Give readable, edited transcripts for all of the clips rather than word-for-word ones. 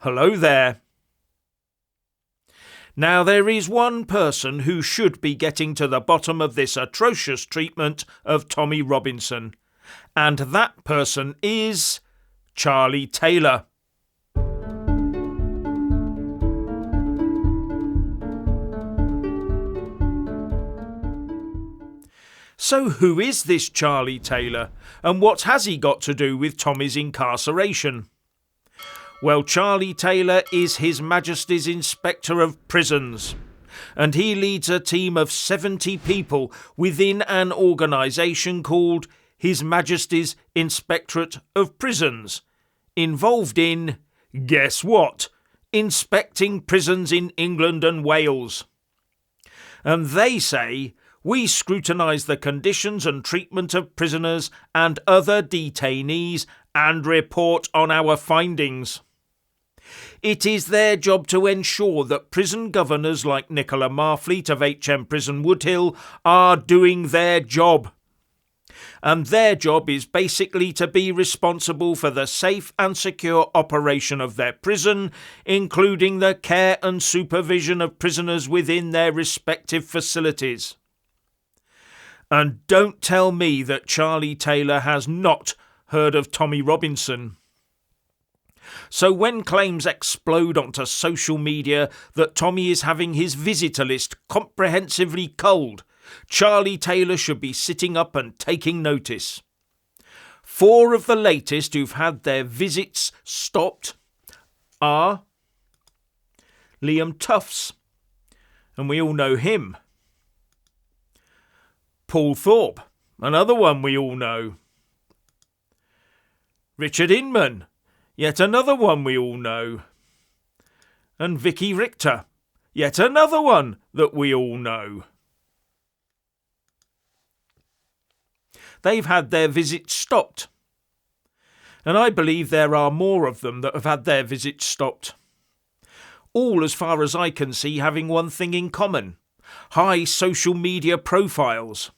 Hello there. Now there is one person who should be getting to the bottom of this atrocious treatment of Tommy Robinson, and that person is Charlie Taylor. So who is this Charlie Taylor, and what has he got to do with Tommy's incarceration? Well, Charlie Taylor is His Majesty's Inspector of Prisons, and he leads a team of 70 people within an organisation called His Majesty's Inspectorate of Prisons, involved in, guess what, inspecting prisons in England and Wales. And they say, we scrutinise the conditions and treatment of prisoners and other detainees and report on our findings. It is their job to ensure that prison governors like Nicola Marfleet of HM Prison Woodhill are doing their job. And their job is basically to be responsible for the safe and secure operation of their prison, including the care and supervision of prisoners within their respective facilities. And don't tell me that Charlie Taylor has not heard of Tommy Robinson. So when claims explode onto social media that Tommy is having his visitor list comprehensively culled, Charlie Taylor should be sitting up and taking notice. 4 of the latest who've had their visits stopped are Liam Tufts, and we all know him. Paul Thorpe, another one we all know. Richard Inman, yet another one we all know. And Vicky Richter, yet another one that we all know. They've had their visits stopped. And I believe there are more of them that have had their visits stopped. All, as far as I can see, having one thing in common: high social media profiles.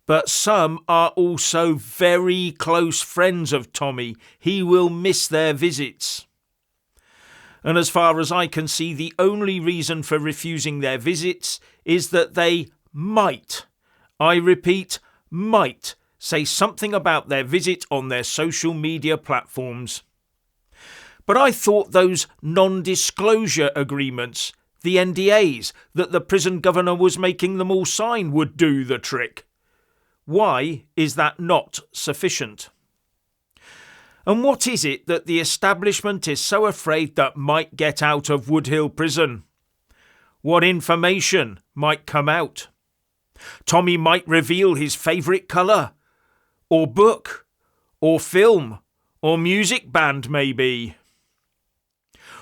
But some are also very close friends of Tommy. He will miss their visits. And as far as I can see, the only reason for refusing their visits is that they might, I repeat, might, say something about their visit on their social media platforms. But I thought those non-disclosure agreements, the NDAs, that the prison governor was making them all sign would do the trick. Why is that not sufficient? And what is it that the establishment is so afraid that might get out of Woodhill Prison? What information might come out? Tommy might reveal his favourite colour, or book, or film, or music band maybe.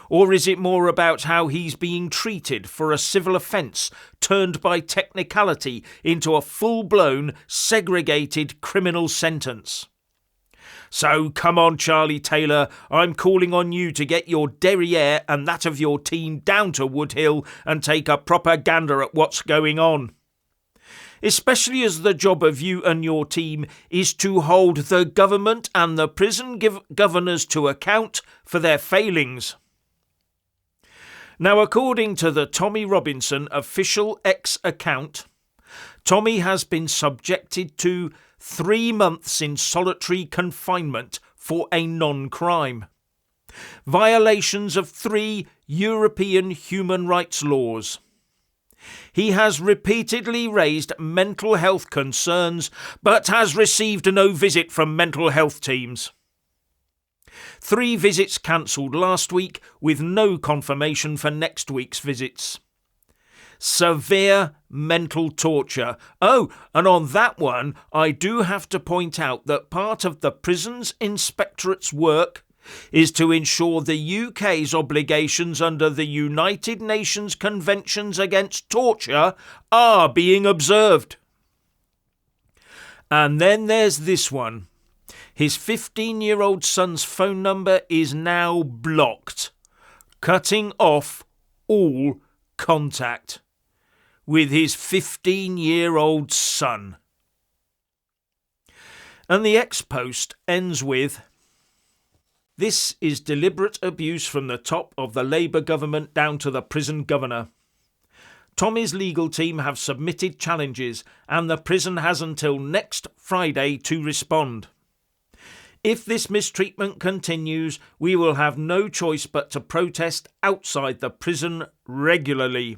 Or is it more about how he's being treated for a civil offence turned by technicality into a full-blown, segregated criminal sentence? So come on, Charlie Taylor, I'm calling on you to get your derriere and that of your team down to Woodhill and take a proper gander at what's going on. Especially as the job of you and your team is to hold the government and the prison governors to account for their failings. Now, according to the Tommy Robinson official X account, Tommy has been subjected to 3 months in solitary confinement for a non-crime. Violations of 3 European human rights laws. He has repeatedly raised mental health concerns, but has received no visit from mental health teams. 3 visits cancelled last week with no confirmation for next week's visits. Severe mental torture. Oh, and on that one, I do have to point out that part of the prison's inspectorate's work is to ensure the UK's obligations under the United Nations Conventions Against Torture are being observed. And then there's this one. His 15-year-old son's phone number is now blocked, cutting off all contact with his 15-year-old son. And the X post ends with, This is deliberate abuse from the top of the Labour government down to the prison governor. Tommy's legal team have submitted challenges and the prison has until next Friday to respond. If this mistreatment continues, we will have no choice but to protest outside the prison regularly.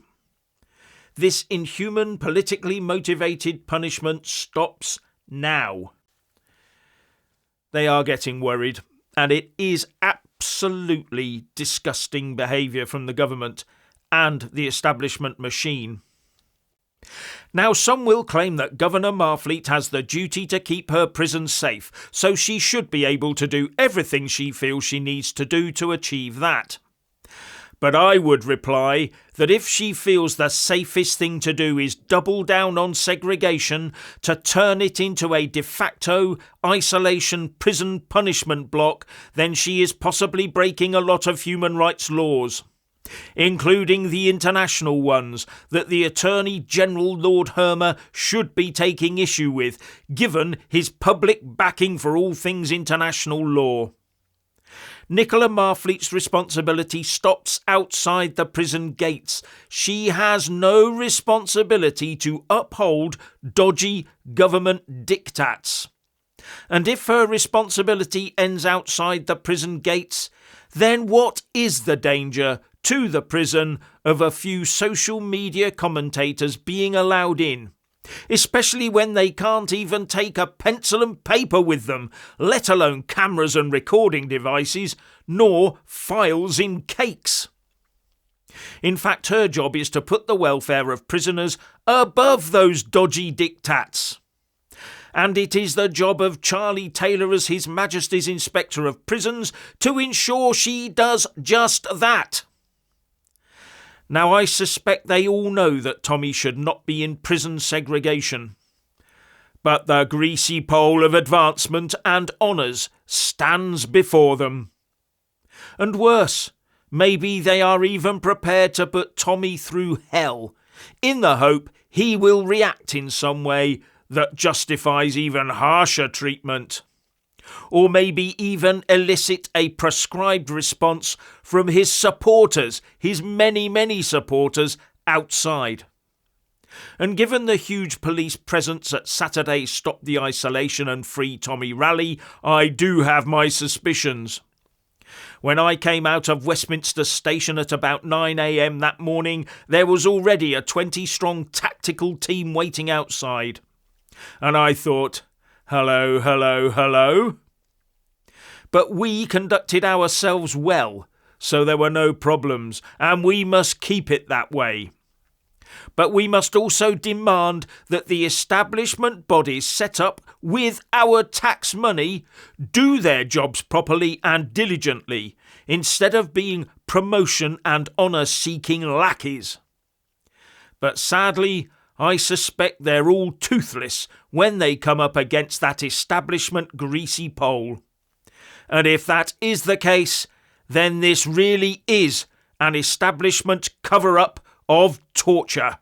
This inhuman, politically motivated punishment stops now. They are getting worried, and it is absolutely disgusting behaviour from the government and the establishment machine. Now, some will claim that Governor Marfleet has the duty to keep her prison safe, so she should be able to do everything she feels she needs to do to achieve that. But I would reply that if she feels the safest thing to do is double down on segregation to turn it into a de facto isolation prison punishment block, then she is possibly breaking a lot of human rights laws, including the international ones that the Attorney General Lord Hermer should be taking issue with, given his public backing for all things international law. Nicola Marfleet's responsibility stops outside the prison gates. She has no responsibility to uphold dodgy government diktats. And if her responsibility ends outside the prison gates, then what is the danger to the prison of a few social media commentators being allowed in? Especially when they can't even take a pencil and paper with them, let alone cameras and recording devices, nor files in cakes. In fact, her job is to put the welfare of prisoners above those dodgy diktats. And it is the job of Charlie Taylor as His Majesty's Inspector of Prisons to ensure she does just that. Now, I suspect they all know that Tommy should not be in prison segregation. But the greasy pole of advancement and honours stands before them. And worse, maybe they are even prepared to put Tommy through hell, in the hope he will react in some way that justifies even harsher treatment. Or maybe even elicit a prescribed response from his supporters, his many, many supporters outside. And given the huge police presence at Saturday's Stop the Isolation and Free Tommy rally, I do have my suspicions. When I came out of Westminster Station at about 9 a.m. that morning, there was already a 20-strong tactical team waiting outside. And I thought, hello, hello, hello. But we conducted ourselves well, so there were no problems, and we must keep it that way. But we must also demand that the establishment bodies set up with our tax money do their jobs properly and diligently, instead of being promotion and honour-seeking lackeys. But sadly, I suspect they're all toothless when they come up against that establishment greasy pole. And if that is the case, then this really is an establishment cover-up of torture.